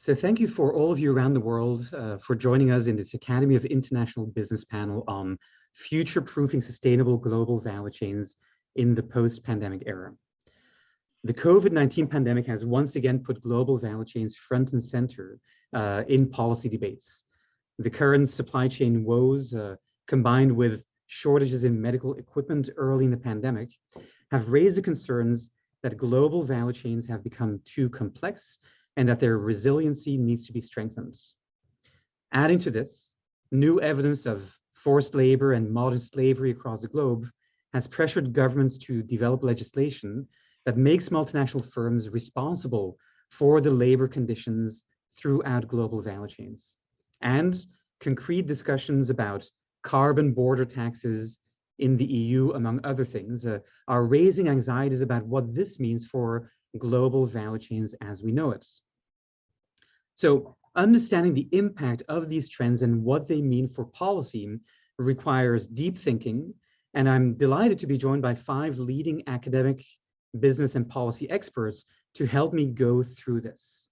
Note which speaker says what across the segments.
Speaker 1: So thank you for all of you around the world for joining us in this Academy of International Business panel on future-proofing sustainable global value chains in the post-pandemic era. The COVID-19 pandemic has once again put global value chains front and center in policy debates. The current supply chain woes, combined with shortages in medical equipment early in the pandemic, have raised the concerns that global value chains have become too complex and that their resiliency needs to be strengthened. Adding to this, new evidence of forced labor and modern slavery across the globe has pressured governments to develop legislation that makes multinational firms responsible for the labor conditions throughout global value chains. And concrete discussions about carbon border taxes in the EU, among other things, are raising anxieties about what this means for global value chains as we know it. So understanding the impact of these trends and what they mean for policy requires deep thinking, and I'm delighted to be joined by 5 leading academic, business, and policy experts to help me go through this.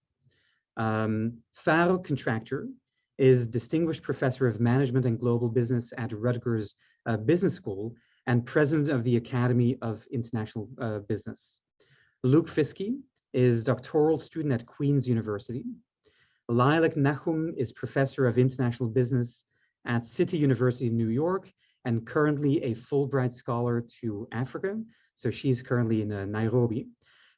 Speaker 1: Faro Contractor is Distinguished Professor of Management and Global Business at Rutgers Business School and President of the Academy of International Business. Luke Fiske is doctoral student at Queen's University. Lilac Nahum is Professor of International Business at City University in New York and currently a Fulbright Scholar to Africa. So she's currently in Nairobi.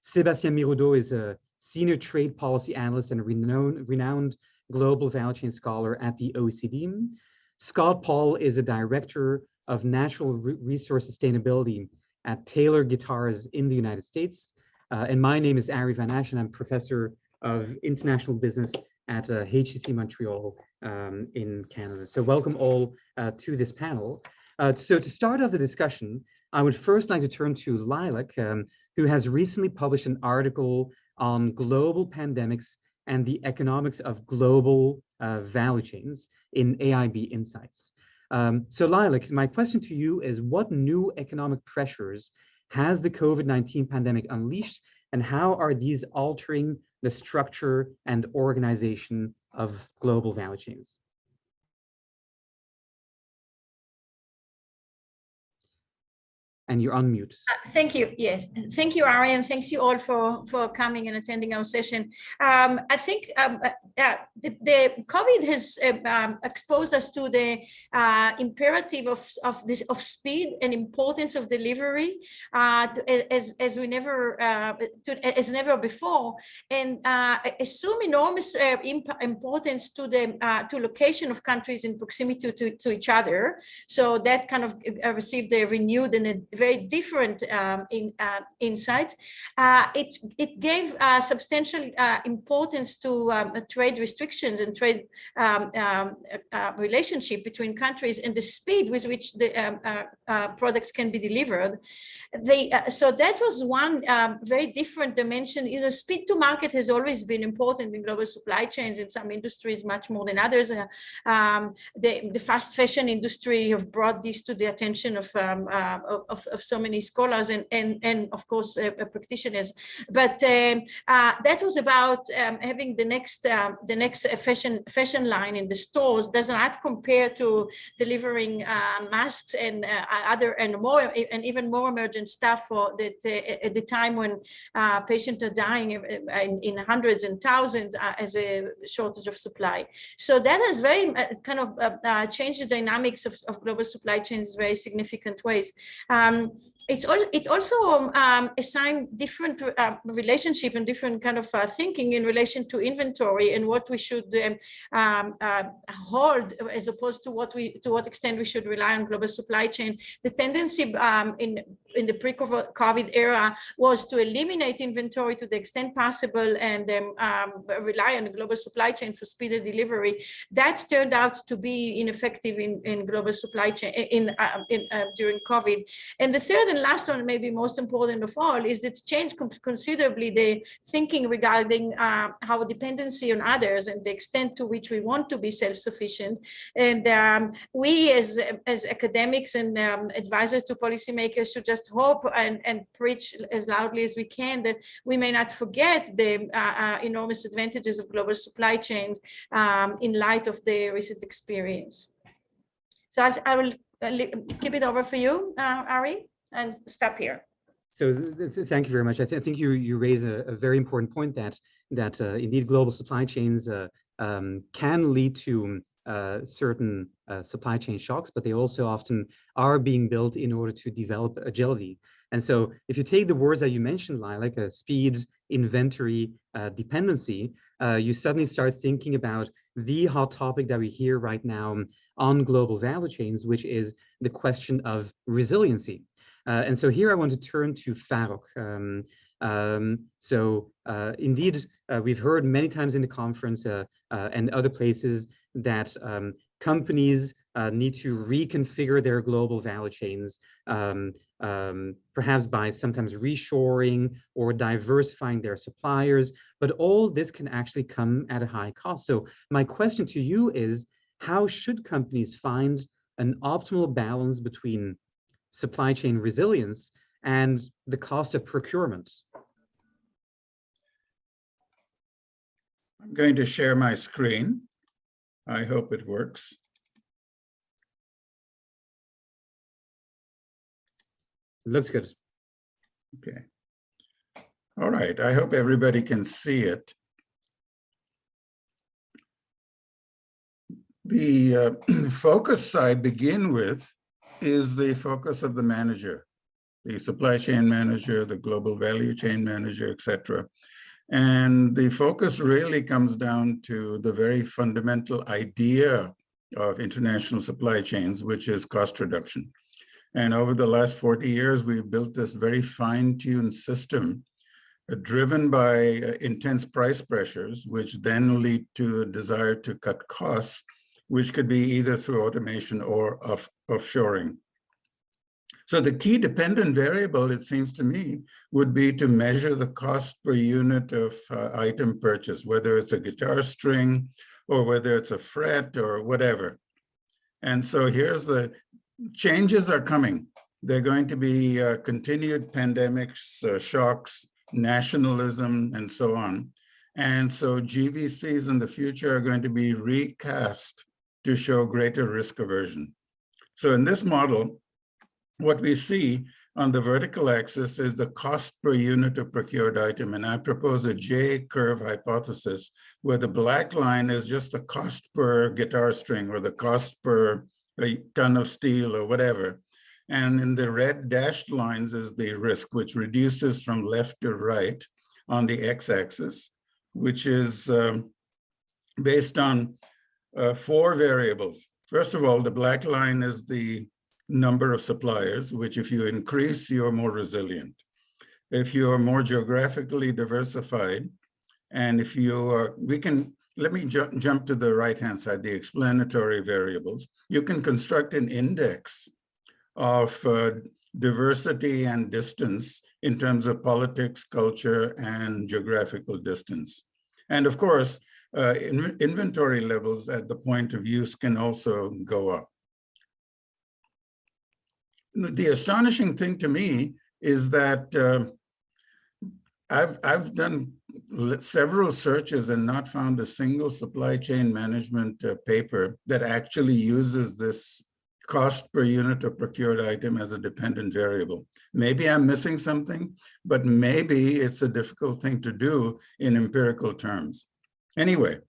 Speaker 1: Sébastien Miroudot is a Senior Trade Policy Analyst and renowned Global Value Chain Scholar at the OECD. Scott Paul is a Director of Natural Resource Sustainability at Taylor Guitars in the United States. And my name is Ari Van Asch, and I'm Professor of International Business at HEC Montreal in Canada. So welcome all to this panel. So to start off the discussion, I would first like to turn to Lilac, who has recently published an article on global pandemics and the economics of global value chains in AIB Insights. So Lilac, my question to you is, what new economic pressures has the COVID-19 pandemic unleashed, and how are these altering the structure and organization of global value chains? And you're on mute.
Speaker 2: Thank you. Yes, thank you, Ari, and thanks you all for coming and attending our session. I think the COVID has exposed us to the imperative of speed and importance of delivery as never before, and assume enormous importance to the location of countries in proximity to each other. So that kind of received a renewed and a very different insight. It gave substantial importance to trade restrictions and trade relationship between countries and the speed with which the products can be delivered. So that was one very different dimension. You know, speed to market has always been important in global supply chains in some industries much more than others. The fast fashion industry have brought this to the attention of so many scholars and of course practitioners. But that was about having the next fashion line in the stores does not compare to delivering masks and other and even more emergent stuff for that at the time when patients are dying in hundreds and thousands as a shortage of supply. So that has very kind of changed the dynamics of global supply chains in very significant ways. It also assigned different relationship and different kind of thinking in relation to inventory and what we should hold as opposed to what extent we should rely on global supply chain. The tendency in the pre-COVID era was to eliminate inventory to the extent possible and rely on the global supply chain for speedy delivery. That turned out to be ineffective in global supply chain during COVID. And the third second last one, maybe most important of all, is that change considerably the thinking regarding our dependency on others and the extent to which we want to be self-sufficient. And we as academics and advisors to policymakers should just hope and preach as loudly as we can that we may not forget the enormous advantages of global supply chains in light of the recent experience. So I will keep it over for you, Ari, and stop here.
Speaker 1: So thank you very much. I think you raise a very important point that indeed global supply chains can lead to certain supply chain shocks, but they also often are being built in order to develop agility. And so if you take the words that you mentioned, like speed, inventory, dependency, you suddenly start thinking about the hot topic that we hear right now on global value chains, which is the question of resiliency. And so here I want to turn to Farrokh. Indeed, we've heard many times in the conference and other places that companies need to reconfigure their global value chains, perhaps by sometimes reshoring or diversifying their suppliers, but all this can actually come at a high cost. So my question to you is, how should companies find an optimal balance between supply chain resilience and the cost of procurement?
Speaker 3: I'm going to share my screen. I hope it works.
Speaker 1: Looks good.
Speaker 3: Okay. All right. I hope everybody can see it. The focus I begin with is the focus of the manager, the supply chain manager, the global value chain manager, etc. And the focus really comes down to the very fundamental idea of international supply chains, which is cost reduction. And over the last 40 years, we've built this very fine-tuned system driven by intense price pressures, which then lead to a desire to cut costs, which could be either through automation or offshoring. So the key dependent variable, it seems to me, would be to measure the cost per unit of item purchase, whether it's a guitar string or whether it's a fret or whatever. And so here's the changes are coming. They're going to be continued pandemics, shocks, nationalism, and so on. And so GVCs in the future are going to be recast to show greater risk aversion. So in this model, what we see on the vertical axis is the cost per unit of procured item. And I propose a J-curve hypothesis where the black line is just the cost per guitar string or the cost per a ton of steel or whatever. And in the red dashed lines is the risk, which reduces from left to right on the x-axis, which is based on 4 variables. First of all, the black line is the number of suppliers, which if you increase, you're more resilient. If you are more geographically diversified, and if you are, let me jump to the right-hand side, the explanatory variables. You can construct an index of diversity and distance in terms of politics, culture, and geographical distance. And of course, inventory levels at the point of use can also go up. The astonishing thing to me is that I've done several searches and not found a single supply chain management paper that actually uses this cost per unit of procured item as a dependent variable. Maybe I'm missing something, but maybe it's a difficult thing to do in empirical terms. Anyway,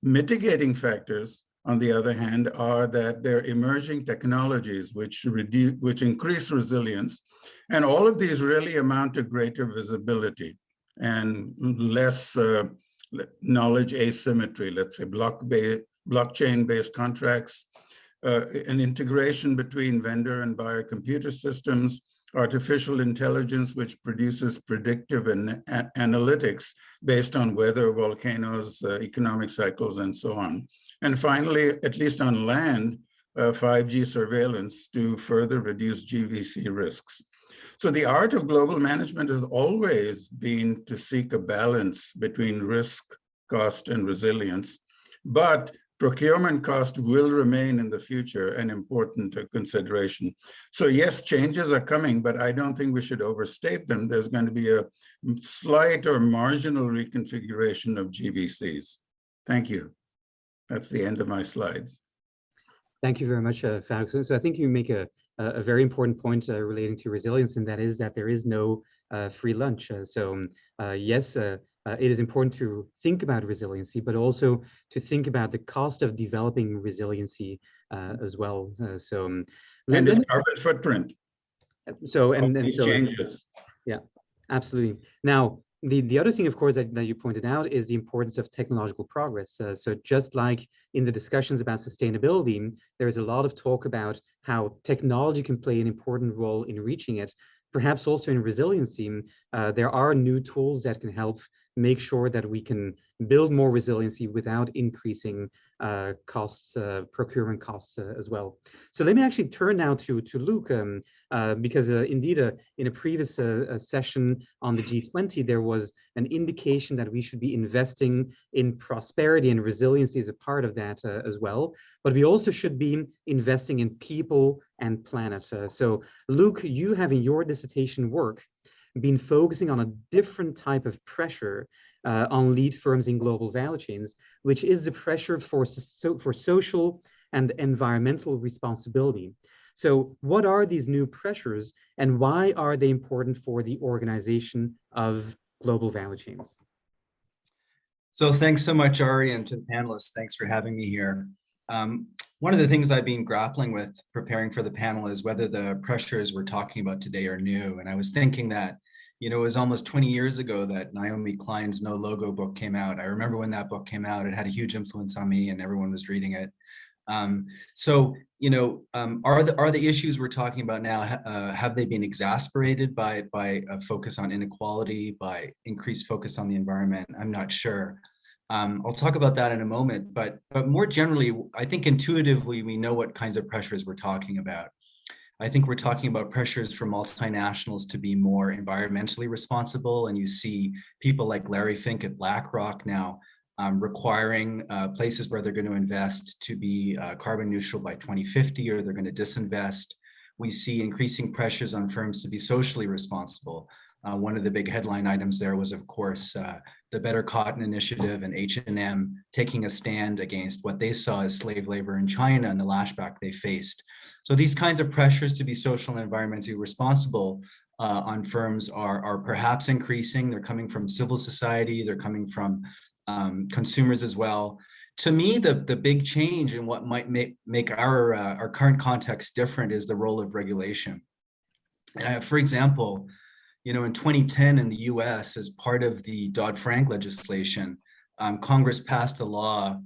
Speaker 3: mitigating factors, on the other hand, are that there are emerging technologies which increase resilience. And all of these really amount to greater visibility and less knowledge asymmetry, let's say blockchain-based contracts, an integration between vendor and buyer computer systems, artificial intelligence, which produces predictive analytics based on weather, volcanoes, economic cycles, and so on. And finally, at least on land, 5G surveillance to further reduce GVC risks. So the art of global management has always been to seek a balance between risk, cost, and resilience. But procurement cost will remain in the future an important consideration. So yes, changes are coming, but I don't think we should overstate them. There's going to be a slight or marginal reconfiguration of GVCs. Thank you. That's the end of my slides. Thank you very much,
Speaker 1: Farooq. So I think you make a very important point relating to resilience, and that is that there is no free lunch. Yes, it is important to think about resiliency, but also to think about the cost of developing resiliency as well.
Speaker 3: And its carbon footprint. Changes.
Speaker 1: Yeah, absolutely. Now, the other thing, of course, that you pointed out is the importance of technological progress. So just like in the discussions about sustainability, there's a lot of talk about how technology can play an important role in reaching it. Perhaps also in resiliency, there are new tools that can help make sure that we can build more resiliency without increasing costs, procurement costs as well. So let me actually turn now to Luke, because indeed in a previous session on the G20, there was an indication that we should be investing in prosperity, and resiliency is a part of that as well. But we also should be investing in people and planet. So Luke, you have in your dissertation work been focusing on a different type of pressure on lead firms in global value chains, which is the pressure for social and environmental responsibility. So what are these new pressures, and why are they important for the organization of global value chains?
Speaker 4: So thanks so much, Ari, and to the panelists. Thanks for having me here. One of the things I've been grappling with preparing for the panel is whether the pressures we're talking about today are new. And I was thinking that, it was almost 20 years ago that Naomi Klein's No Logo book came out. I remember when that book came out, it had a huge influence on me and everyone was reading it. Are the issues we're talking about now, have they been exacerbated by a focus on inequality, by increased focus on the environment? I'm not sure. I'll talk about that in a moment, but more generally, I think intuitively we know what kinds of pressures we're talking about. I think we're talking about pressures for multinationals to be more environmentally responsible, and you see people like Larry Fink at BlackRock now requiring places where they're going to invest to be carbon neutral by 2050, or they're going to disinvest. We see increasing pressures on firms to be socially responsible. One of the big headline items there was, of course, the Better Cotton Initiative and H&M taking a stand against what they saw as slave labor in China and the lashback they faced. So these kinds of pressures to be social and environmentally responsible on firms are perhaps increasing. They're coming from civil society, they're coming from consumers as well. To me, the big change in what might make our current context different is the role of regulation. And for example, in 2010 in the US, as part of the Dodd-Frank legislation, Congress passed a law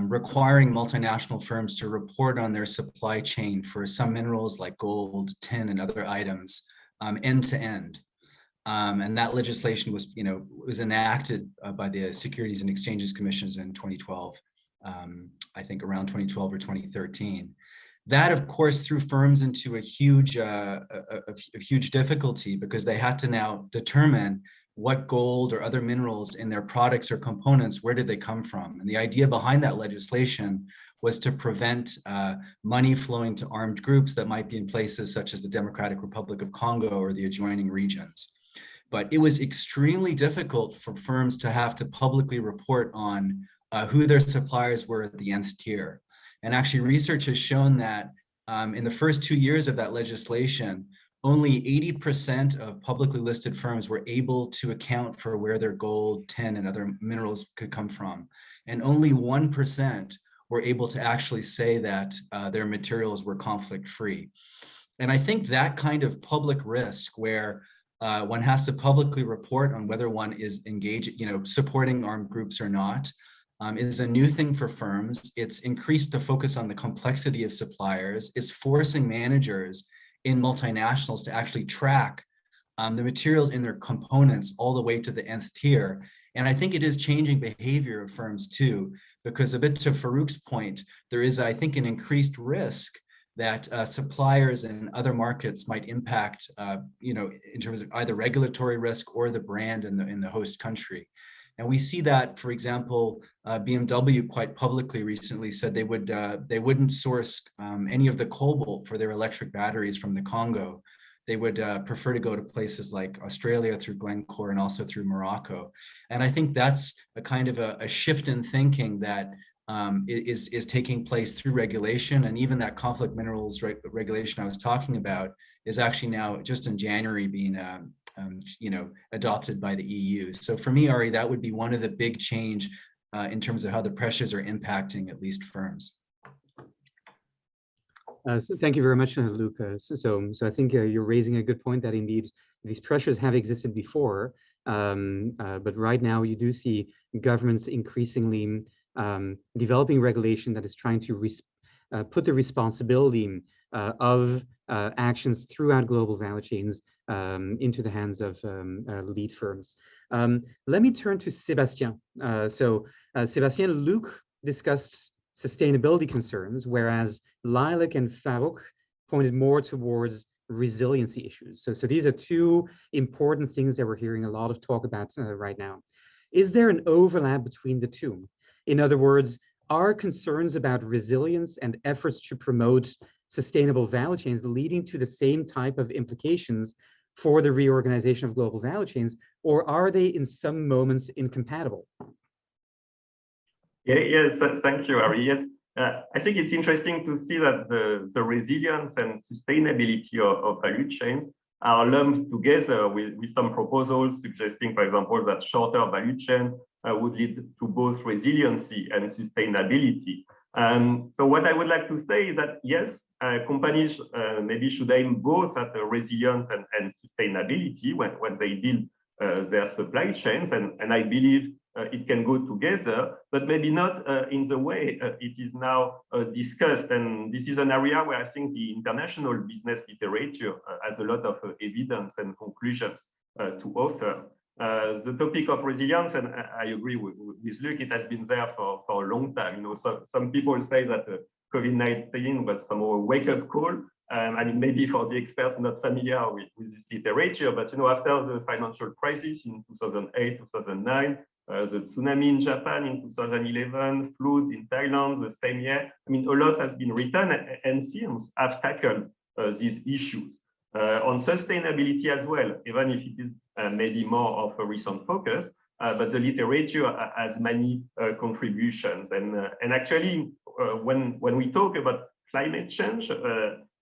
Speaker 4: requiring multinational firms to report on their supply chain for some minerals like gold, tin, and other items end to end. And that legislation was enacted by the Securities and Exchanges Commissions in 2012, I think around 2012 or 2013. That, of course, threw firms into a huge difficulty, because they had to now determine what gold or other minerals in their products or components, where did they come from? And the idea behind that legislation was to prevent money flowing to armed groups that might be in places such as the Democratic Republic of Congo or the adjoining regions. But it was extremely difficult for firms to have to publicly report on who their suppliers were at the nth tier. And actually, research has shown that in the first 2 years of that legislation, only 80% of publicly listed firms were able to account for where their gold, tin, and other minerals could come from. And only 1% were able to actually say that their materials were conflict-free. And I think that kind of public risk, where one has to publicly report on whether one is engaged, supporting armed groups or not, is a new thing for firms. It's increased the focus on the complexity of suppliers. It's forcing managers in multinationals to actually track the materials in their components all the way to the nth tier. And I think it is changing behavior of firms too, because a bit to Farouk's point, there is, I think, an increased risk that suppliers in other markets might impact, in terms of either regulatory risk or the brand in the host country. And we see that, for example, BMW quite publicly recently said they wouldn't source any of the cobalt for their electric batteries from the Congo. They would prefer to go to places like Australia through Glencore and also through Morocco. And I think that's a kind of a shift in thinking that is taking place through regulation. And even that conflict minerals regulation I was talking about is actually now just in January being adopted by the EU. So for me, Ari, that would be one of the big change in terms of how the pressures are impacting at least firms.
Speaker 1: So thank you very much, Luc. So I think you're raising a good point that indeed these pressures have existed before, but right now you do see governments increasingly developing regulation that is trying to put the responsibility of actions throughout global value chains into the hands of lead firms. Let me turn to Sébastien. Sébastien, Luc discussed sustainability concerns, whereas Lilac and Farouk pointed more towards resiliency issues. So these are two important things that we're hearing a lot of talk about right now. Is there an overlap between the two? In other words, are concerns about resilience and efforts to promote sustainable value chains leading to the same type of implications for the reorganization of global value chains, or are they in some moments incompatible?
Speaker 5: Yes, thank you, Ari. Yes, I think it's interesting to see that the resilience and sustainability of value chains are lumped together with some proposals suggesting, for example, that shorter value chains would lead to both resiliency and sustainability. So what I would like to say is that, yes, companies maybe should aim both at the resilience and sustainability when they build their supply chains, and I believe it can go together, but maybe not in the way it is now discussed. And this is an area where I think the international business literature has a lot of evidence and conclusions to offer. The topic of resilience, and I agree with Luc, it has been there for a long time. So some people say that COVID-19 was somehow a wake-up call. I mean, maybe for the experts not familiar with this literature, but after the financial crisis in 2008, 2009, the tsunami in Japan in 2011, floods in Thailand the same year. I mean, a lot has been written, and firms have tackled these issues. On sustainability as well, even if it is maybe more of a recent focus, but the literature has many contributions. And actually, when we talk about climate change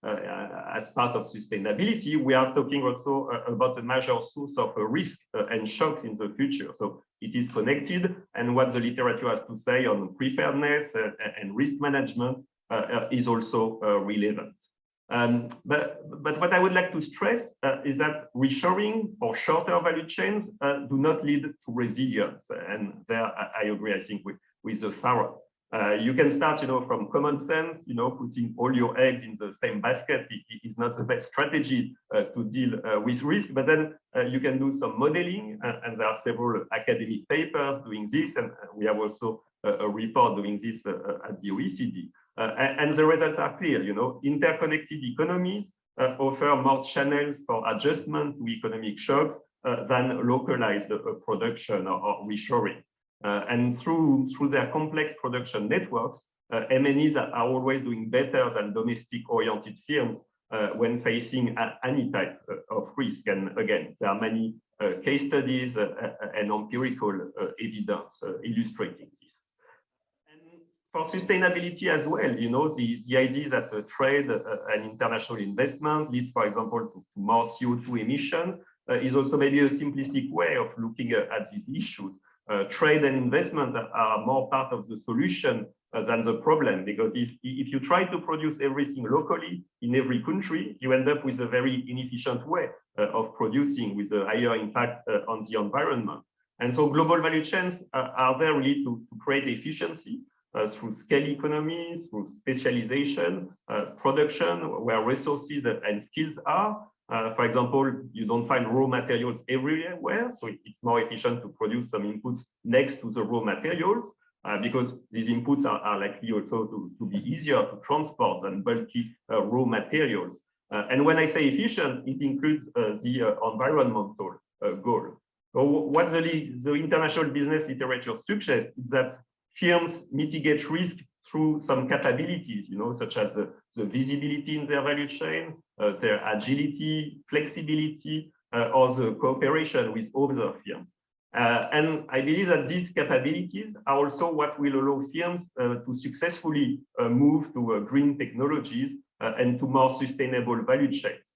Speaker 5: as part of sustainability, we are talking also about a major source of risk and shocks in the future. So it is connected, and what the literature has to say on preparedness and risk management is also relevant. But what I would like to stress is that reshoring or shorter value chains do not lead to resilience. And there I agree, I think, with the Farouk. You can start, from common sense, putting all your eggs in the same basket is not the best strategy to deal with risk, but then you can do some modeling, and there are several academic papers doing this, and we have also a report doing this at the OECD. And the results are clear, interconnected economies offer more channels for adjustment to economic shocks than localized production or reshoring. And through their complex production networks, MNEs are always doing better than domestic-oriented firms when facing any type of risk. And again, there are many case studies and empirical evidence illustrating this. For sustainability as well, the idea that trade and international investment lead, for example, to more CO2 emissions is also maybe a simplistic way of looking at these issues. Trade and investment are more part of the solution than the problem, because if you try to produce everything locally in every country, you end up with a very inefficient way of producing with a higher impact on the environment. And so global value chains are there really to create efficiency through scale economies, through specialization, production, where resources and skills are, For example, you don't find raw materials everywhere, so it's more efficient to produce some inputs next to the raw materials because these inputs are likely also to be easier to transport than bulky raw materials. And when I say efficient, it includes the environmental goal. So what the international business literature suggests is that firms mitigate risk through some capabilities, such as the visibility in their value chain, their agility, flexibility, or the cooperation with other firms. And I believe that these capabilities are also what will allow firms to successfully move to green technologies and to more sustainable value chains.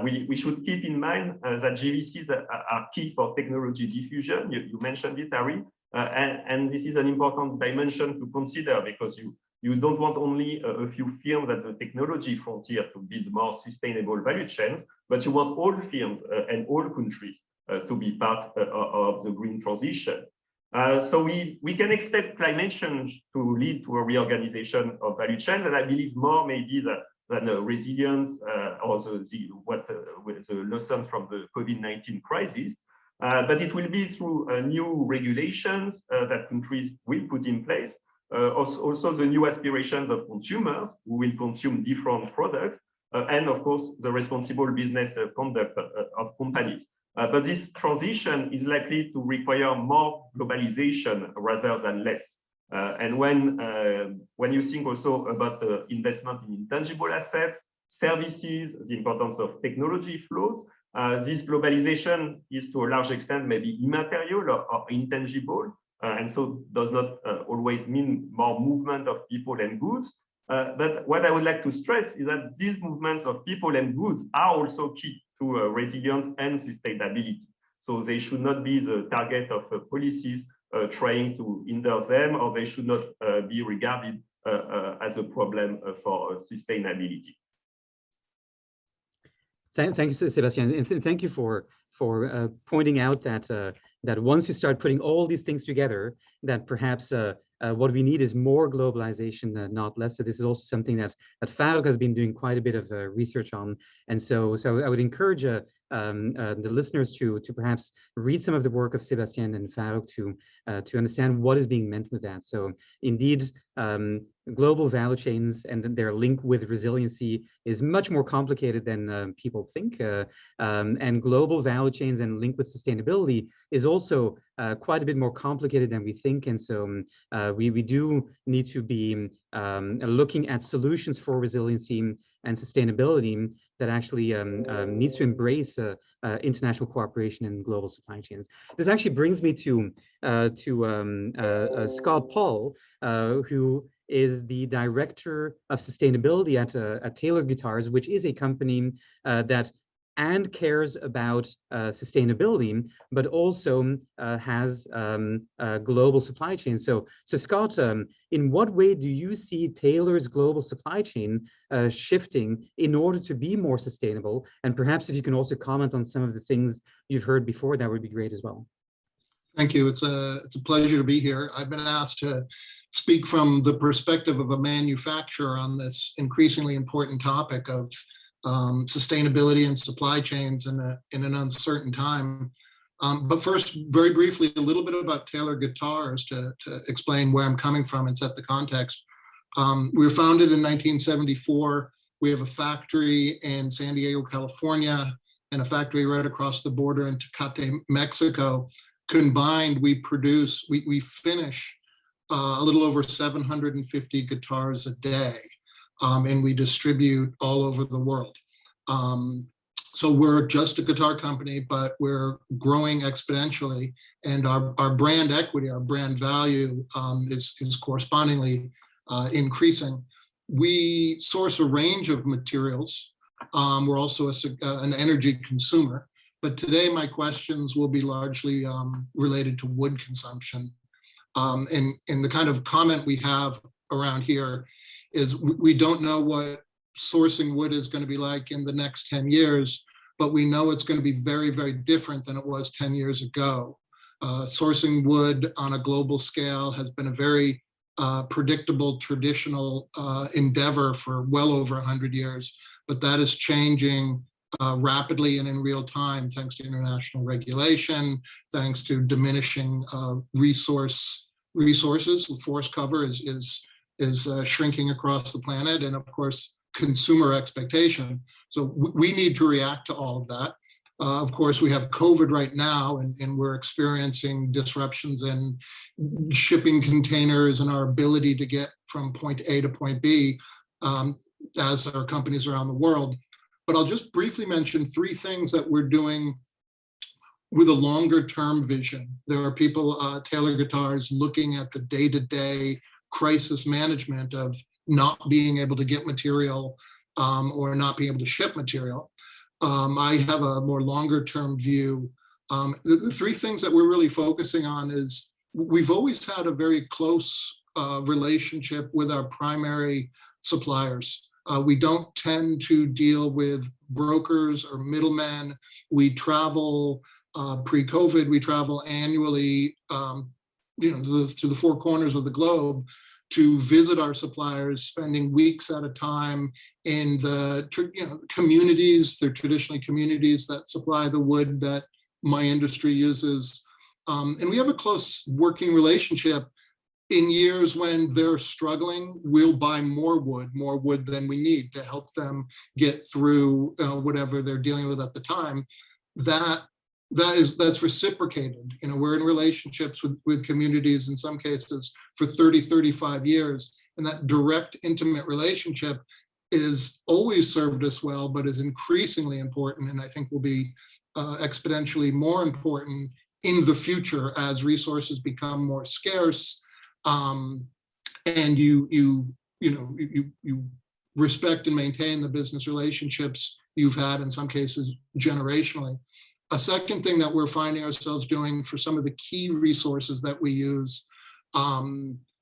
Speaker 5: We should keep in mind that GVCs are key for technology diffusion. You mentioned it, Harry. And this is an important dimension to consider because you don't want only a few firms at the technology frontier to build more sustainable value chains, but you want all firms and all countries to be part of the green transition. So we can expect climate change to lead to a reorganization of value chains, and I believe more maybe than resilience or the lessons from the COVID-19 crisis. But it will be through new regulations that countries will put in place, also the new aspirations of consumers who will consume different products, and of course, the responsible business conduct of companies. But this transition is likely to require more globalization rather than less. And when you think also about the investment in intangible assets, services, the importance of technology flows, this globalization is to a large extent maybe immaterial or intangible, and so does not always mean more movement of people and goods. But what I would like to stress is that these movements of people and goods are also key to resilience and sustainability. So they should not be the target of policies trying to hinder them, or they should not be regarded as a problem for sustainability.
Speaker 1: Thank you, Sébastien, and thank you for pointing out that that once you start putting all these things together, that perhaps what we need is more globalization, not less. So this is also something that Farouk has been doing quite a bit of research on, and so I would encourage the listeners to perhaps read some of the work of Sébastien and Farouk to understand what is being meant with that. So indeed, global value chains and their link with resiliency is much more complicated than people think. And global value chains and link with sustainability is also quite a bit more complicated than we think. And so we do need to be looking at solutions for resiliency and sustainability that actually needs to embrace international cooperation and global supply chains. This actually brings me to Scott Paul, who is the director of sustainability at Taylor Guitars, which is a company that cares about sustainability, but also has global supply chain. So Scott, in what way do you see Taylor's global supply chain shifting in order to be more sustainable? And perhaps if you can also comment on some of the things you've heard before, that would be great as well.
Speaker 6: Thank you. It's a pleasure to be here. I've been asked to speak from the perspective of a manufacturer on this increasingly important topic of sustainability and supply chains in an uncertain time. But first, very briefly, a little bit about Taylor Guitars to explain where I'm coming from and set the context. We were founded in 1974. We have a factory in San Diego, California, and a factory right across the border in Tecate, Mexico. Combined, we finish a little over 750 guitars a day. And we distribute all over the world. So we're just a guitar company, but we're growing exponentially, and our brand equity, our brand value is correspondingly increasing. We source a range of materials. We're also an energy consumer, but today my questions will be largely related to wood consumption. And the kind of comment we have around here is we don't know what sourcing wood is going to be like in the next 10 years, but we know it's going to be very, very different than it was 10 years ago. Sourcing wood on a global scale has been a very predictable, traditional endeavor for well over 100 years, but that is changing rapidly and in real time, thanks to international regulation, thanks to diminishing resources. Forest cover is shrinking across the planet, and of course, consumer expectation. So we need to react to all of that. Of course, we have COVID right now, and we're experiencing disruptions in shipping containers and our ability to get from point A to point B as our companies around the world. But I'll just briefly mention 3 things that we're doing with a longer term vision. There are people, Taylor Guitars, looking at the day-to-day crisis management of not being able to get material or not being able to ship material. I have a more longer term view. The 3 things that we're really focusing on is we've always had a very close relationship with our primary suppliers. We don't tend to deal with brokers or middlemen. We travel pre-COVID, we travel annually, to the 4 corners of the globe to visit our suppliers, spending weeks at a time in the communities. They're traditionally communities that supply the wood that my industry uses. And we have a close working relationship. In years when they're struggling, we'll buy more wood than we need to help them get through whatever they're dealing with at the time. That's reciprocated. We're in relationships with communities in some cases for 30, 35 years. And that direct, intimate relationship is always served us well, but is increasingly important. And I think will be exponentially more important in the future as resources become more scarce. And you respect and maintain the business relationships you've had, in some cases generationally. A second thing that we're finding ourselves doing for some of the key resources that we use,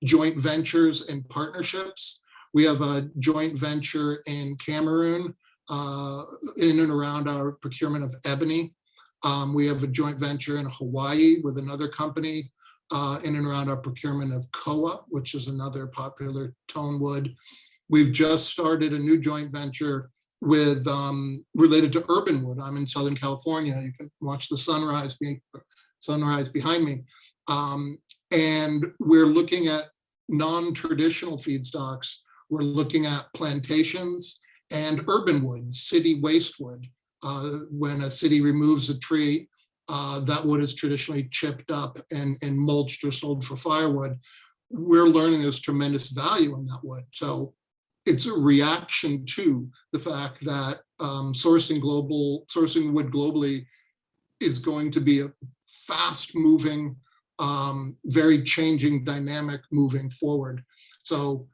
Speaker 6: joint ventures and partnerships. We have a joint venture in Cameroon in and around our procurement of ebony. We have a joint venture in Hawaii with another company in and around our procurement of koa, which is another popular tone wood. We've just started a new joint venture with related to urban wood. I'm in Southern California. You can watch the sunrise behind me. And we're looking at non-traditional feedstocks. We're looking at plantations and urban wood, city waste wood. When a city removes a tree, that wood is traditionally chipped up and mulched or sold for firewood. We're learning there's tremendous value in that wood. So it's a reaction to the fact that sourcing wood globally is going to be a fast-moving, very changing dynamic moving forward. So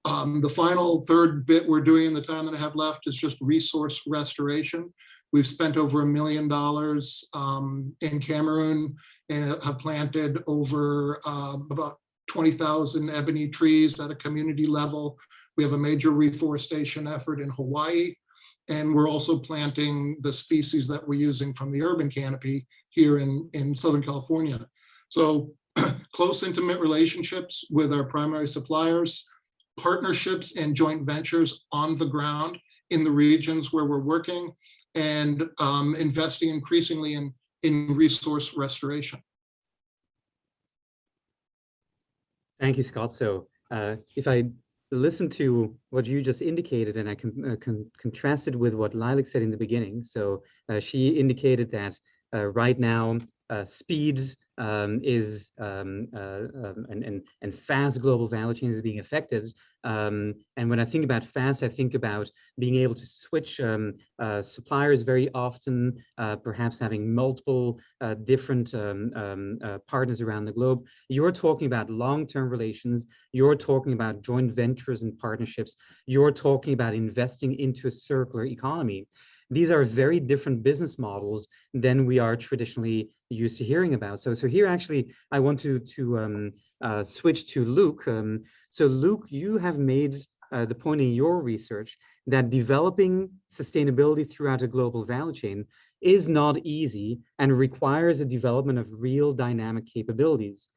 Speaker 6: the final third bit we're doing in the time that I have left is just resource restoration. We've spent over $1 million in Cameroon and have planted over about 20,000 ebony trees at a community level. We have a major reforestation effort in Hawaii, and we're also planting the species that we're using from the urban canopy here in Southern California. So close, intimate relationships with our primary suppliers, partnerships and joint ventures on the ground in the regions where we're working, and investing increasingly in resource restoration.
Speaker 1: Thank you, Scott. So if I listen to what you just indicated, and I can contrast it with what Lilac said in the beginning. So she indicated that right now speed is and fast global value chains is being affected. And when I think about fast, I think about being able to switch suppliers very often, perhaps having multiple different partners around the globe. You're talking about long-term relations. You're talking about joint ventures and partnerships. You're talking about investing into a circular economy. These are very different business models than we are traditionally used to hearing about. So here actually I want to switch to Luke. So Luke, you have made the point in your research that developing sustainability throughout a global value chain is not easy and requires the development of real dynamic capabilities.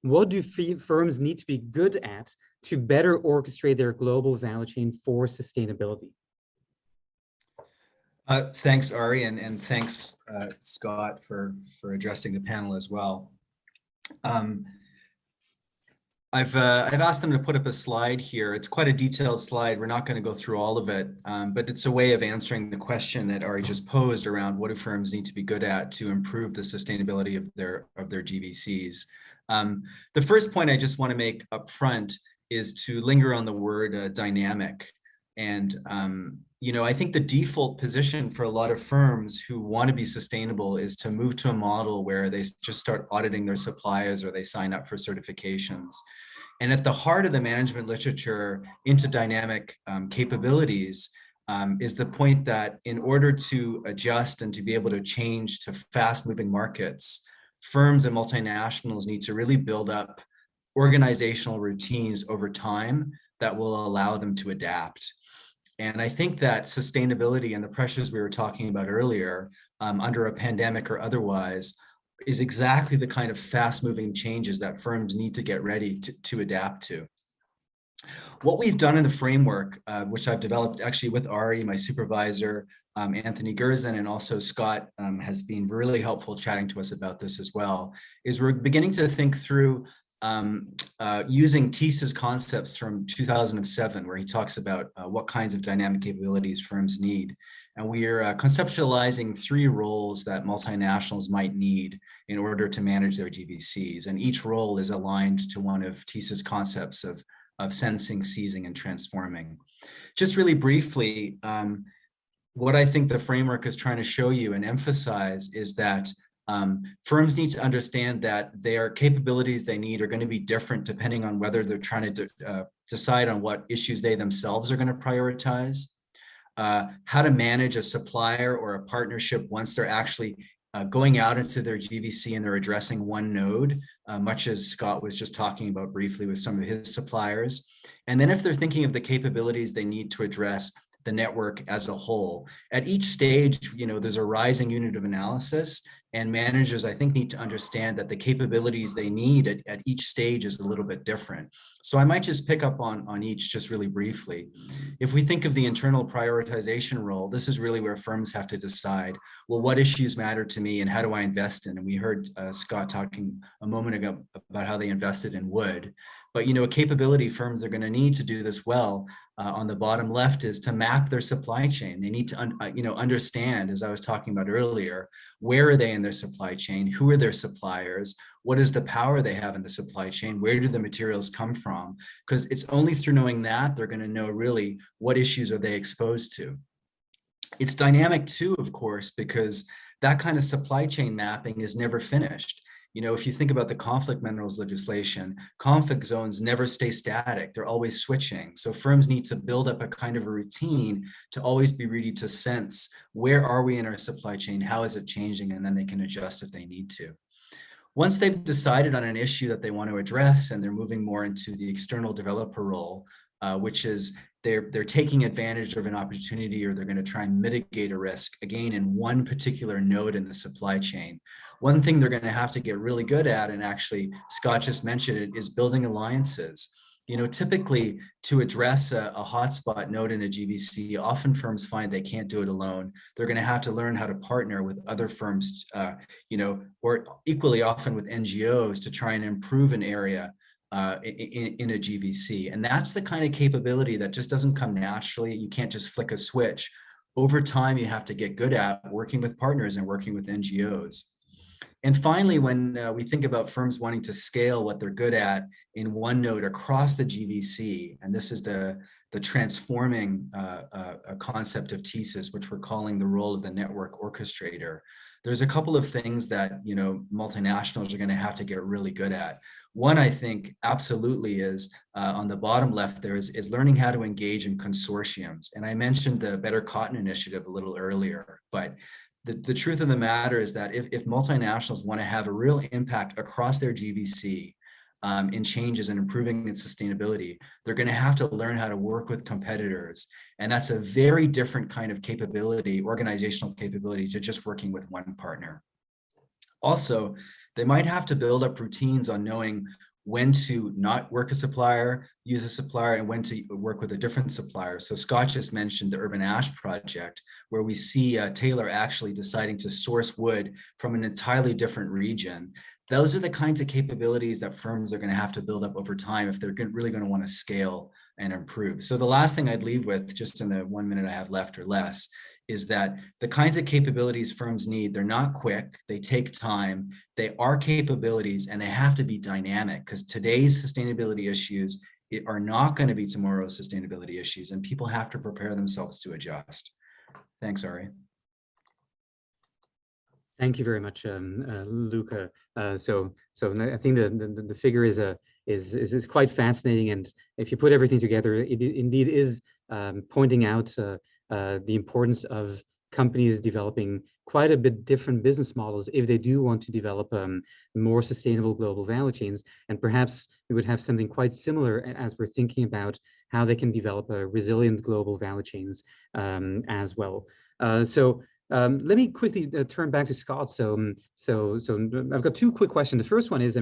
Speaker 1: What do firms need to be good at to better orchestrate their global value chain for sustainability?
Speaker 4: Thanks, Ari, and thanks, Scott, for addressing the panel as well. I've asked them to put up a slide here. It's quite a detailed slide. We're not going to go through all of it, but it's a way of answering the question that Ari just posed around what do firms need to be good at to improve the sustainability of their GVCs. The first point I just want to make up front is to linger on the word dynamic. And you know, I think the default position for a lot of firms who want to be sustainable is to move to a model where they just start auditing their suppliers or they sign up for certifications. And at the heart of the management literature into dynamic capabilities is the point that in order to adjust and to be able to change to fast-moving markets, firms and multinationals need to really build up organizational routines over time that will allow them to adapt. And I think that sustainability and the pressures we were talking about earlier, under a pandemic or otherwise, is exactly the kind of fast-moving changes that firms need to get ready to adapt to. What we've done in the framework, which I've developed actually with Ari, my supervisor, Anthony Gerzen, and also Scott has been really helpful chatting to us about this as well, is we're beginning to think through using Tisa's concepts from 2007, where he talks about what kinds of dynamic capabilities firms need. And we are conceptualizing 3 roles that multinationals might need in order to manage their GVCs. And each role is aligned to one of Tisa's concepts of sensing, seizing, and transforming. Just really briefly, what I think the framework is trying to show you and emphasize is that firms need to understand that their capabilities they need are going to be different depending on whether they're trying to decide on what issues they themselves are going to prioritize, how to manage a supplier or a partnership once they're actually going out into their GVC and they're addressing one node, much as Scott was just talking about briefly with some of his suppliers. And then if they're thinking of the capabilities they need to address the network as a whole. At each stage, you know, there's a rising unit of analysis, and managers, I think, need to understand that the capabilities they need at each stage is a little bit different. So I might just pick up on each just really briefly. If we think of the internal prioritization role, this is really where firms have to decide, well, what issues matter to me and how do I invest in? And we heard Scott talking a moment ago about how they invested in wood. But, you know, a capability firms are going to need to do this well on the bottom left is to map their supply chain. They need to, understand, as I was talking about earlier, where are they in their supply chain? Who are their suppliers? What is the power they have in the supply chain? Where do the materials come from? Because it's only through knowing that they're going to know really what issues are they exposed to. It's dynamic too, of course, because that kind of supply chain mapping is never finished. You know, if you think about the conflict minerals legislation, conflict zones never stay static. They're always switching. So firms need to build up a kind of a routine to always be ready to sense where are we in our supply chain? How is it changing? And then they can adjust if they need to. Once they've decided on an issue that they want to address and they're moving more into the external developer role, which is they're taking advantage of an opportunity or they're going to try and mitigate a risk, again, in one particular node in the supply chain. One thing they're going to have to get really good at, and actually Scott just mentioned it, is building alliances. You know, typically to address a hotspot node in a GVC, often firms find they can't do it alone. They're going to have to learn how to partner with other firms, or equally often with NGOs to try and improve an area in a GVC. And that's the kind of capability that just doesn't come naturally. You can't just flick a switch. Over time, you have to get good at working with partners and working with NGOs. And finally, when we think about firms wanting to scale what they're good at in one node across the GVC, and this is the transforming concept of TSIS, which we're calling the role of the network orchestrator, there's a couple of things that, you know, multinationals are going to have to get really good at. One, I think, absolutely is on the bottom left there is learning how to engage in consortiums. And I mentioned the Better Cotton Initiative a little earlier, but the truth of the matter is that if multinationals want to have a real impact across their GVC in changes and improving its sustainability, they're going to have to learn how to work with competitors. And that's a very different kind of capability, organizational capability, to just working with one partner. Also, they might have to build up routines on knowing when to not work a supplier, use a supplier, and when to work with a different supplier. So Scott just mentioned the Urban Ash Project, where we see Taylor actually deciding to source wood from an entirely different region. Those are the kinds of capabilities that firms are going to have to build up over time if they're really going to want to scale and improve. So the last thing I'd leave with, just in the 1 minute I have left or less, is that the kinds of capabilities firms need, they're not quick, they take time, they are capabilities, and they have to be dynamic, because today's sustainability issues are not going to be tomorrow's sustainability issues, and people have to prepare themselves to adjust. Thanks, Ari.
Speaker 1: Thank you very much, Luca. So I think the figure is quite fascinating, and if you put everything together, it indeed is pointing out the importance of companies developing quite a bit different business models if they do want to develop more sustainable global value chains. And perhaps we would have something quite similar as we're thinking about how they can develop a resilient global value chains as well. Let me quickly turn back to Scott. So I've got two quick questions. The first one is,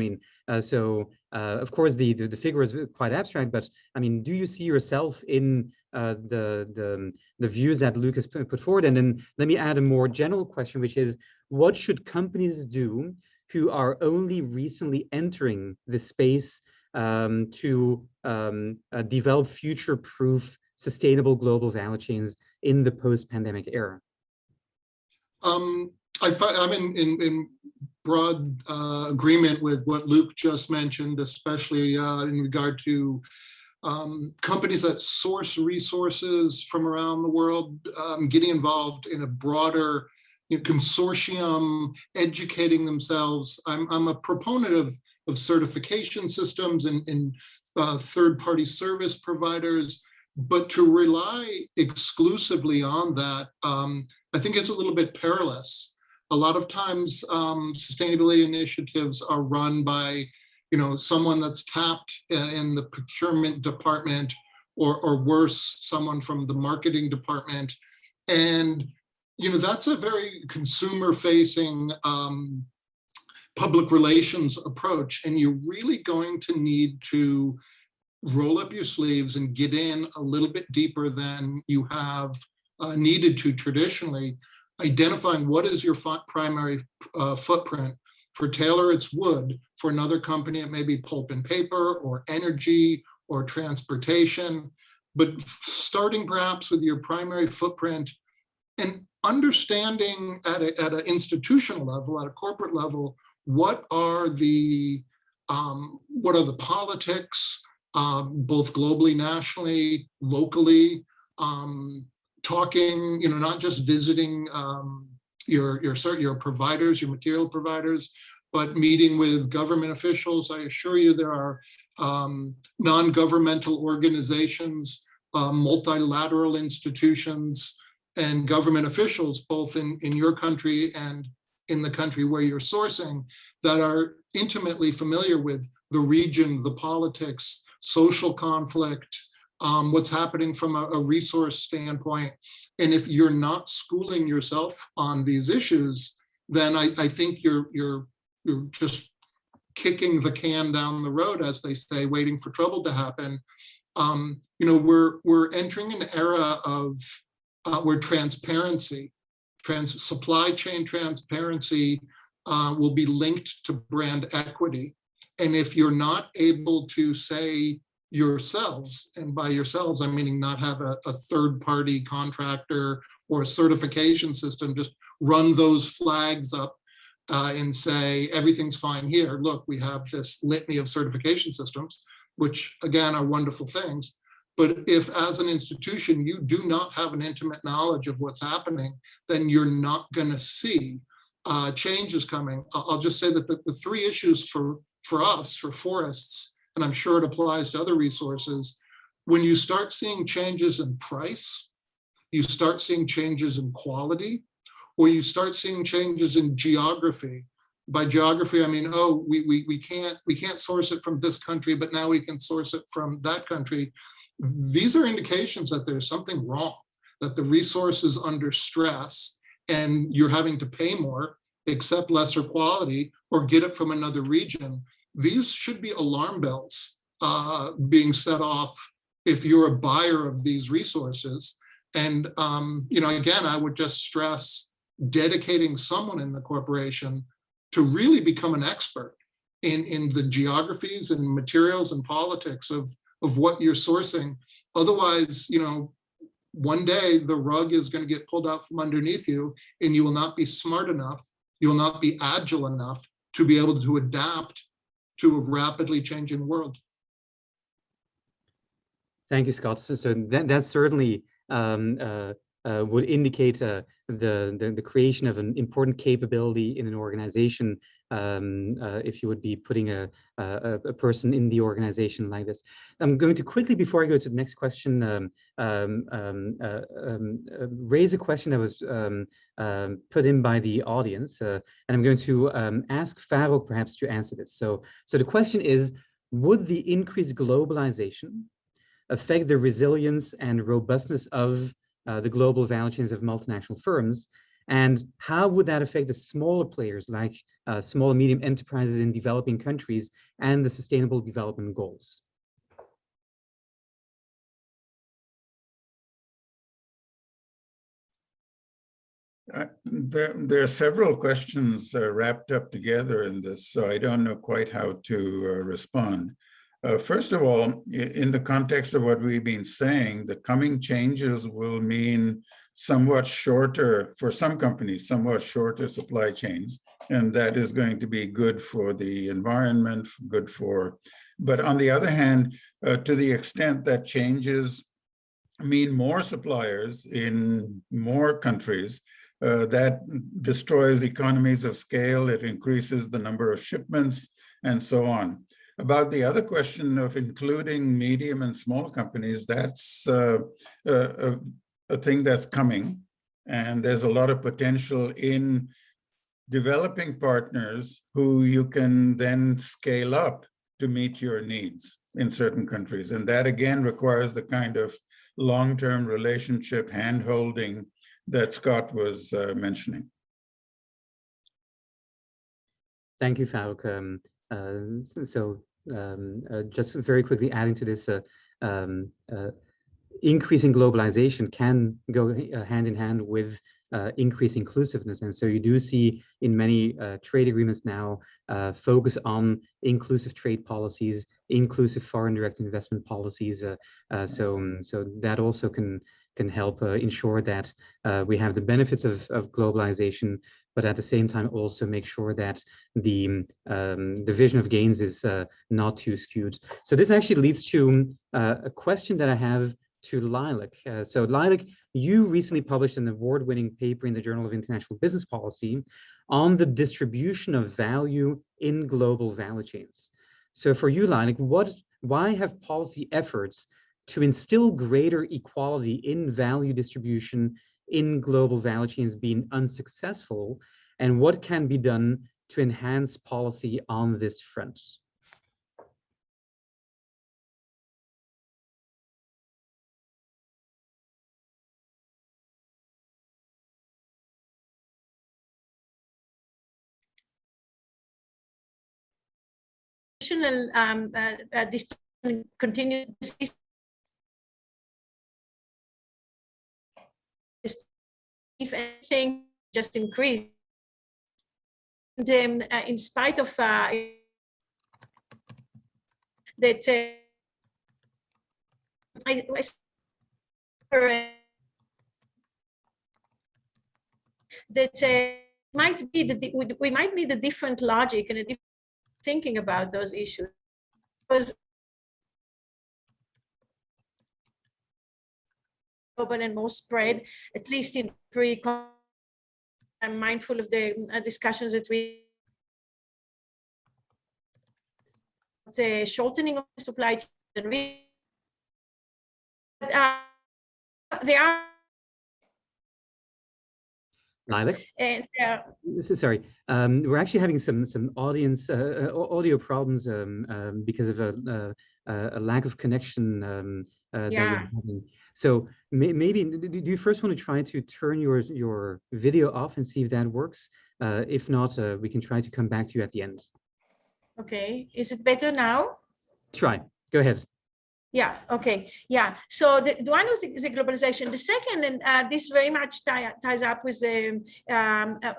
Speaker 1: of course, the figure is quite abstract, but I mean, do you see yourself in the views that Lucas put forward? And then let me add a more general question, which is, what should companies do who are only recently entering the space to develop future-proof, sustainable global value chains in the post-pandemic era?
Speaker 6: I'm in broad agreement with what Luke just mentioned, especially in regard to companies that source resources from around the world, getting involved in a broader consortium, educating themselves. I'm a proponent of certification systems and third-party service providers, but to rely exclusively on that, I think it's a little bit perilous. A lot of times, sustainability initiatives are run by, someone that's tapped in the procurement department, or worse, someone from the marketing department, and that's a very consumer-facing public relations approach, and you're really going to need to roll up your sleeves and get in a little bit deeper than you have needed to traditionally, identifying what is your primary footprint. For Taylor, it's wood. For another company, it may be pulp and paper, or energy, or transportation. But starting perhaps with your primary footprint and understanding at an institutional level, at a corporate level, what are the politics, both globally, nationally, locally, talking, not just visiting your providers, your material providers, but meeting with government officials. I assure you there are non-governmental organizations, multilateral institutions, and government officials, both in your country and in the country where you're sourcing, that are intimately familiar with the region, the politics, social conflict, what's happening from a resource standpoint. And if you're not schooling yourself on these issues, then I think you're just kicking the can down the road, as they say, waiting for trouble to happen. We're entering an era of where transparency, supply chain transparency will be linked to brand equity. And if you're not able to say yourselves, and by yourselves, I'm meaning not have a third-party contractor or a certification system, just run those flags up and say, everything's fine here. Look, we have this litany of certification systems, which again are wonderful things. But if as an institution, you do not have an intimate knowledge of what's happening, then you're not gonna see changes coming. I'll just say that the three issues for us, for forests, and I'm sure it applies to other resources, when you start seeing changes in price, you start seeing changes in quality, or you start seeing changes in geography. By geography, I mean, oh, we can't source it from this country, but now we can source it from that country. These are indications that there's something wrong, that the resource is under stress and you're having to pay more accept lesser quality, or get it from another region. These should be alarm bells being set off if you're a buyer of these resources. And again, I would just stress dedicating someone in the corporation to really become an expert in the geographies and materials and politics of what you're sourcing. Otherwise, one day the rug is going to get pulled out from underneath you, and you will not be smart enough, you will not be agile enough to be able to adapt to a rapidly changing world.
Speaker 1: Thank you, Scott. So that certainly would indicate the creation of an important capability in an organization if you would be putting a person in the organization like this. I'm going to quickly, before I go to the next question, raise a question that was put in by the audience, and I'm going to ask Farrell perhaps to answer this. So the question is, would the increased globalization affect the resilience and robustness of the global value chains of multinational firms? And how would that affect the smaller players like small and medium enterprises in developing countries and the Sustainable Development Goals?
Speaker 3: There are several questions wrapped up together in this, so I don't know quite how to respond. First of all, in the context of what we've been saying, the coming changes will mean somewhat shorter, for some companies, somewhat shorter supply chains, and that is going to be good for the environment, good for, but on the other hand, to the extent that changes mean more suppliers in more countries, that destroys economies of scale, it increases the number of shipments, and so on. About the other question of including medium and small companies, that's a thing that's coming. And there's a lot of potential in developing partners who you can then scale up to meet your needs in certain countries. And that again requires the kind of long-term relationship hand-holding that Scott was mentioning.
Speaker 1: Thank you, Farouk. Just very quickly adding to this, increasing globalization can go hand in hand with increased inclusiveness. And so you do see in many trade agreements now focus on inclusive trade policies, inclusive foreign direct investment policies. So that also can help ensure that we have the benefits of globalization, but at the same time also make sure that the vision of gains is not too skewed. So this actually leads to a question that I have to Lilac. So Lilac, you recently published an award-winning paper in the Journal of International Business Policy on the distribution of value in global value chains. So for you, Lilac, why have policy efforts to instill greater equality in value distribution in global value chains been unsuccessful, and what can be done to enhance policy on this front?
Speaker 2: Continue if anything just increase them in spite of that might be that we might need a different logic and a different thinking about those issues, because global and more spread, at least in pre. I'm mindful of the discussions that we the shortening of the supply chain. There are.
Speaker 1: Lilac?
Speaker 2: And
Speaker 1: sorry, we're actually having some audience audio problems because of a lack of connection that you're having. So maybe do you first want to try to turn your video off and see if that works? If not, we can try to come back to you at the end.
Speaker 2: Okay, is it better now?
Speaker 1: Try. Go ahead.
Speaker 2: Yeah, okay, yeah. So the one was the globalization. The second, and this very much ties up with the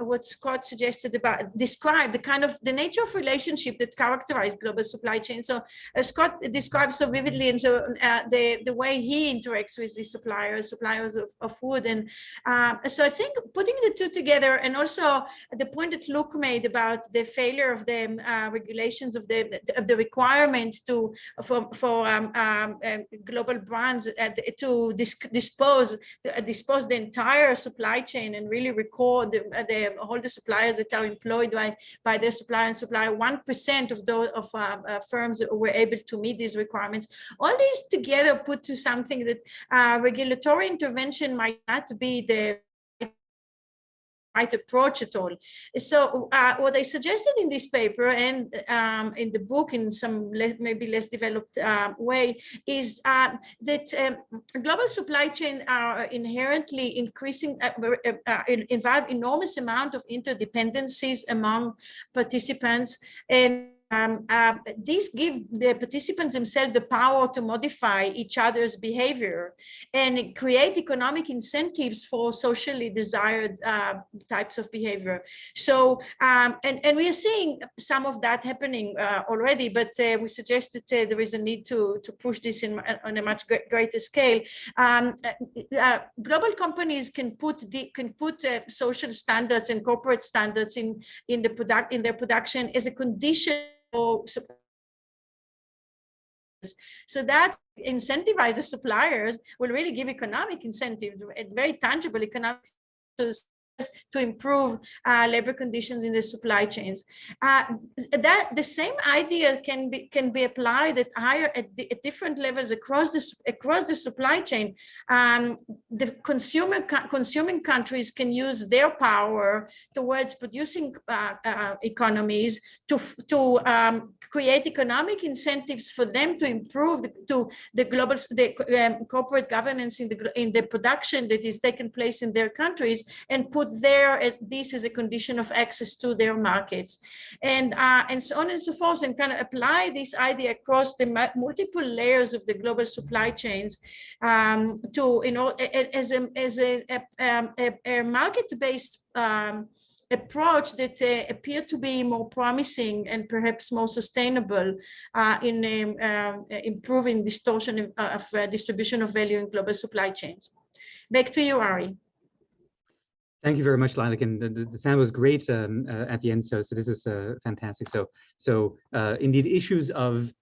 Speaker 2: what Scott suggested about describe the kind of the nature of relationship that characterize global supply chain. So Scott describes so vividly, and so the way he interacts with the suppliers of food, and so I think putting the two together, and also the point that Luke made about the failure of the regulations of the requirement to for global brands to dispose the entire supply chain and really record all the suppliers that are employed by their supplier and supplier. 1% of those firms were able to meet these requirements. All these together put to something that regulatory intervention might not be the right approach at all. So what I suggested in this paper and in the book in some maybe less developed way is that global supply chain are inherently increasing, involve enormous amount of interdependencies among participants, and these give the participants themselves the power to modify each other's behavior and create economic incentives for socially desired types of behavior. So, and we are seeing some of that happening already, but we suggest that there is a need to push this on a much greater scale. Global companies can put social standards and corporate standards in their production as a condition. So that incentivizes suppliers will really give economic incentives, very tangible economic incentives to improve labor conditions in the supply chains. That the same idea can be applied at different levels across the supply chain. The consuming countries can use their power towards producing economies to create economic incentives for them to improve the corporate governance in the production that is taking place in their countries, and put this as a condition of access to their markets, and so on and so forth, and kind of apply this idea across the multiple layers of the global supply chains as a market-based approach that appear to be more promising and perhaps more sustainable in improving distortion of distribution of value in global supply chains. Back to you, Ari.
Speaker 1: Thank you very much, Lilac, and the sound was great at the end. So this is fantastic. So indeed, issues of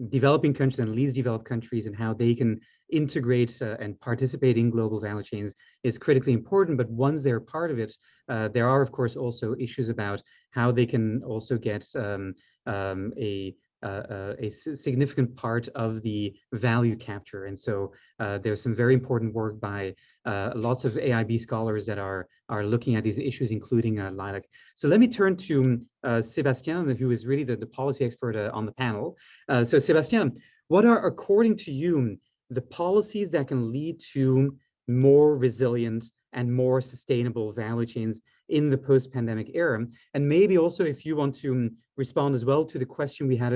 Speaker 1: developing countries and least developed countries and how they can integrate and participate in global value chains is critically important. But once they're part of it, there are, of course, also issues about how they can also get a significant part of the value capture. And so there's some very important work by lots of AIB scholars that are looking at these issues, including Lilac. So let me turn to Sébastien, who is really the policy expert on the panel. So Sébastien, what are, according to you, the policies that can lead to more resilient and more sustainable value chains in the post-pandemic era? And maybe also, if you want to respond as well to the question we had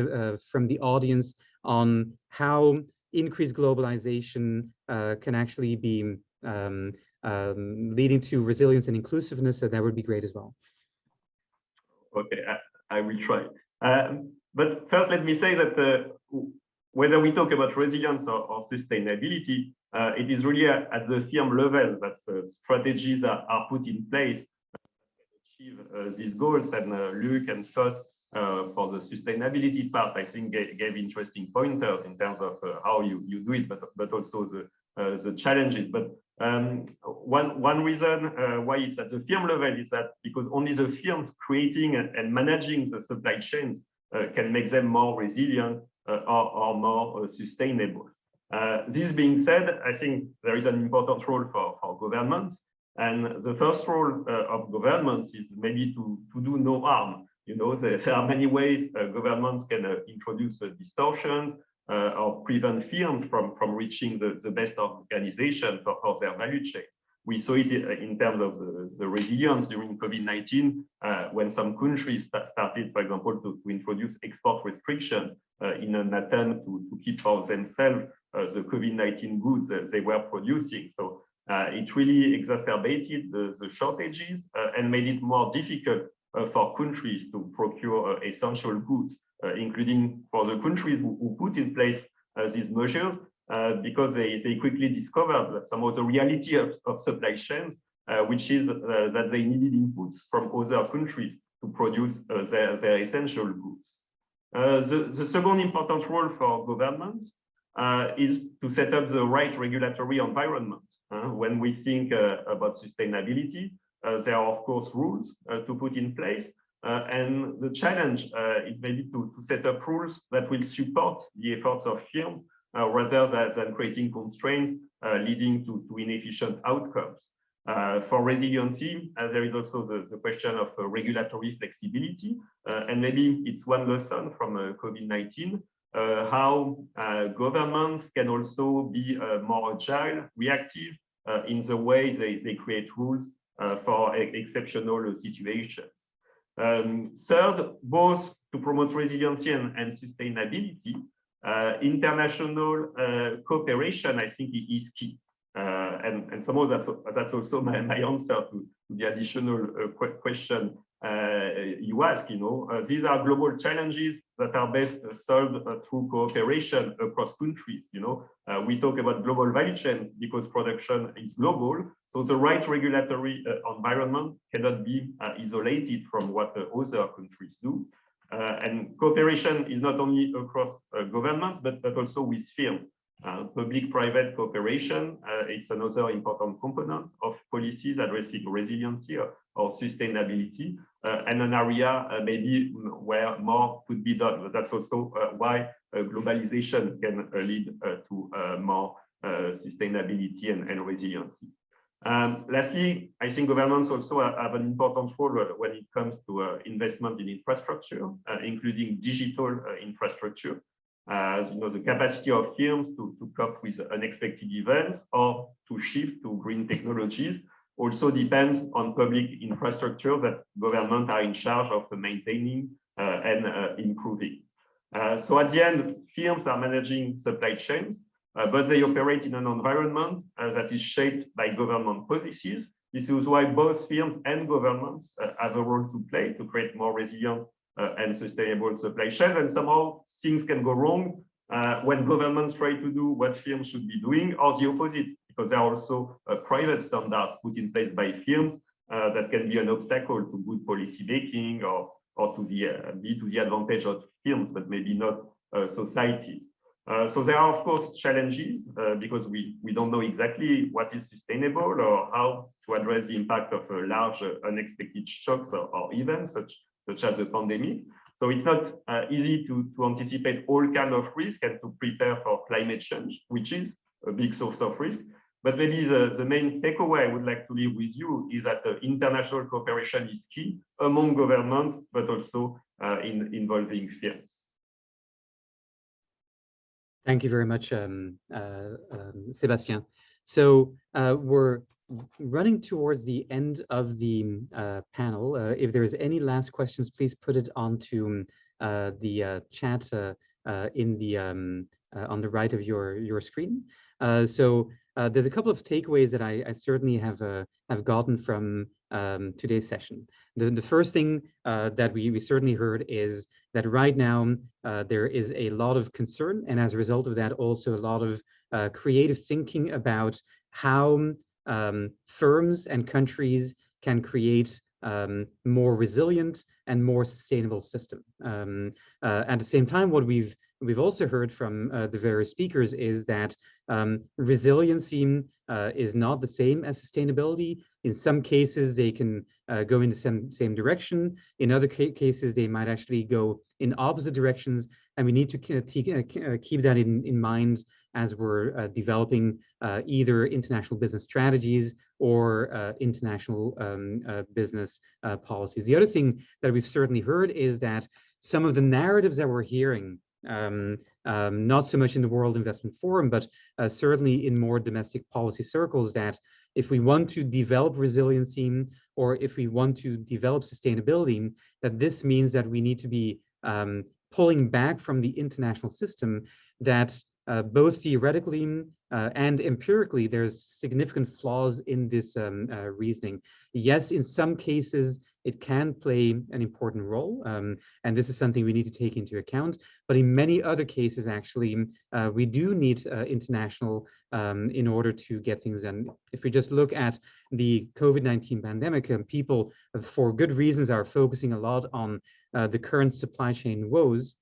Speaker 1: from the audience on how increased globalization can actually be leading to resilience and inclusiveness, so that would be great as well.
Speaker 5: Okay, I will try. But first, let me say that whether we talk about resilience or sustainability, it is really at the firm level that strategies are put in place to achieve these goals. And Luc and Scott, for the sustainability part, I think gave interesting pointers in terms of how you do it, but also the challenges. But one reason why it's at the firm level is that because only the firms creating and managing the supply chains can make them more resilient or more sustainable. This being said, I think there is an important role for governments, and the first role of governments is maybe to do no harm. You know, there are many ways governments can introduce distortions or prevent firms from reaching the best organization for their value chains. We saw it in terms of the resilience during COVID-19, when some countries started, for example, to introduce export restrictions in an attempt to keep for themselves the COVID-19 goods that they were producing. So it really exacerbated the shortages and made it more difficult for countries to procure essential goods, including for the countries who put in place these measures, because they quickly discovered that some of the reality of supply chains, which is that they needed inputs from other countries to produce their essential goods. The second important role for governments is to set up the right regulatory environment. When we think about sustainability, there are, of course, rules to put in place. And the challenge is maybe to set up rules that will support the efforts of firms rather than creating constraints leading to inefficient outcomes. For resiliency, there is also the question of regulatory flexibility. And maybe it's one lesson from COVID-19, how governments can also be more agile, reactive in the way they create rules for exceptional situations. Third, both to promote resiliency and sustainability, international cooperation, I think, is key. And somehow that's also my answer to the additional question you ask. These are global challenges that are best solved through cooperation across countries. We talk about global value chains because production is global. So the right regulatory environment cannot be isolated from what other countries do. And cooperation is not only across governments, but also with firms. Public-private cooperation, it's another important component of policies addressing resiliency or sustainability, and an area maybe where more could be done. But that's also why globalization can lead to more sustainability and resiliency. Lastly, I think governments also have an important role when it comes to investment in infrastructure, including digital infrastructure. The capacity of firms to cope with unexpected events or to shift to green technologies also depends on public infrastructure that governments are in charge of maintaining and improving. So at the end, firms are managing supply chains, but they operate in an environment that is shaped by government policies. This is why both firms and governments have a role to play to create more resilient and sustainable supply chains. And somehow things can go wrong when governments try to do what firms should be doing, or the opposite, because there are also private standards put in place by firms that can be an obstacle to good policy making or to the advantage of firms, but maybe not societies. So there are, of course, challenges because we don't know exactly what is sustainable or how to address the impact of large unexpected shocks or events such as a pandemic. So it's not easy to anticipate all kinds of risk and to prepare for climate change, which is a big source of risk. But maybe the main takeaway I would like to leave with you is that international cooperation is key among governments, but also involving firms.
Speaker 1: Thank you very much, Sébastien. So we're running towards the end of the panel. If there's any last questions, please put it onto the chat in the on the right of your screen. So there's a couple of takeaways that I certainly have gotten from today's session. The first thing that we certainly heard is that right now there is a lot of concern, and as a result of that, also a lot of creative thinking about how firms and countries can create more resilient and more sustainable system. At the same time, what we've also heard from the various speakers is that resiliency is not the same as sustainability. In some cases, they can go in the same direction. In other cases, they might actually go in opposite directions. And we need to keep that in mind as we're developing either international business strategies or international business policies. The other thing that we've certainly heard is that some of the narratives that we're hearing, not so much in the World Investment Forum, but certainly in more domestic policy circles, that if we want to develop resiliency or if we want to develop sustainability, that this means that we need to be pulling back from the international system, that both theoretically and empirically, there's significant flaws in this reasoning. Yes, in some cases, it can play an important role, and this is something we need to take into account. But in many other cases, actually, we do need international in order to get things done. If we just look at the COVID-19 pandemic, people, for good reasons, are focusing a lot on the current supply chain woes.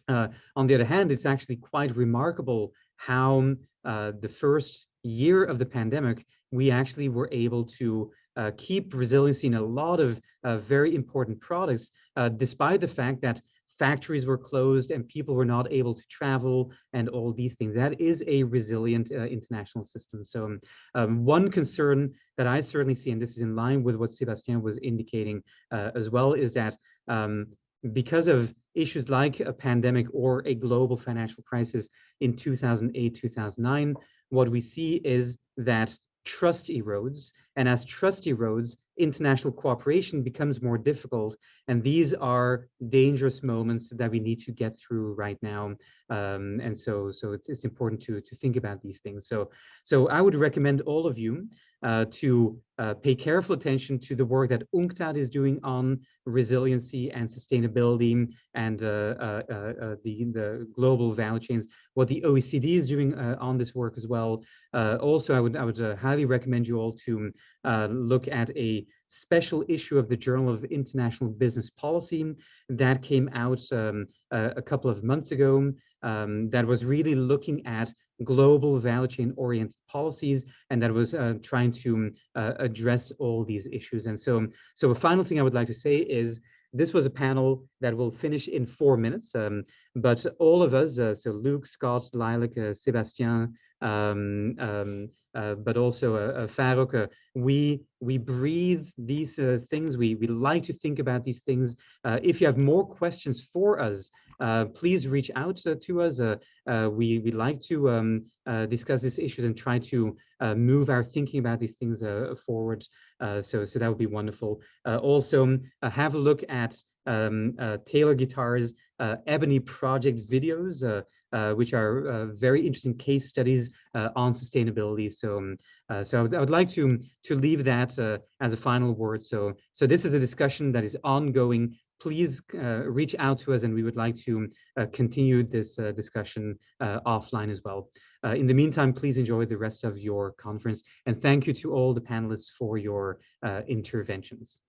Speaker 1: On the other hand, it's actually quite remarkable how the first year of the pandemic, we actually were able to keep resiliency in a lot of very important products, despite the fact that factories were closed and people were not able to travel and all these things. That is a resilient international system. So one concern that I certainly see, and this is in line with what Sébastien was indicating as well, is that because of issues like a pandemic or a global financial crisis in 2008, 2009, what we see is that trust erodes. And as trust erodes, international cooperation becomes more difficult. And these are dangerous moments that we need to get through right now. And so it's important to think about these things. So I would recommend all of you to pay careful attention to the work that UNCTAD is doing on resiliency and sustainability and the global value chains, what the OECD is doing on this work as well. Also, I would highly recommend you all to look at a special issue of the Journal of International Business Policy that came out a couple of months ago, that was really looking at global value chain oriented policies, and that was trying to address all these issues. And so a final thing I would like to say is, this was a panel that will finish in 4 minutes, but all of us, so Luc, Scott, Lilac, Sébastien, but also Faruk, we breathe these things. We like to think about these things. If you have more questions for us, please reach out to us. We like to discuss these issues and try to move our thinking about these things forward. So that would be wonderful. Also, have a look at Taylor Guitar's Ebony project videos, which are very interesting case studies on sustainability. So I would like to leave that as a final word. So this is a discussion that is ongoing. Please reach out to us, and we would like to continue this discussion offline as well. In the meantime, please enjoy the rest of your conference, and thank you to all the panelists for your interventions.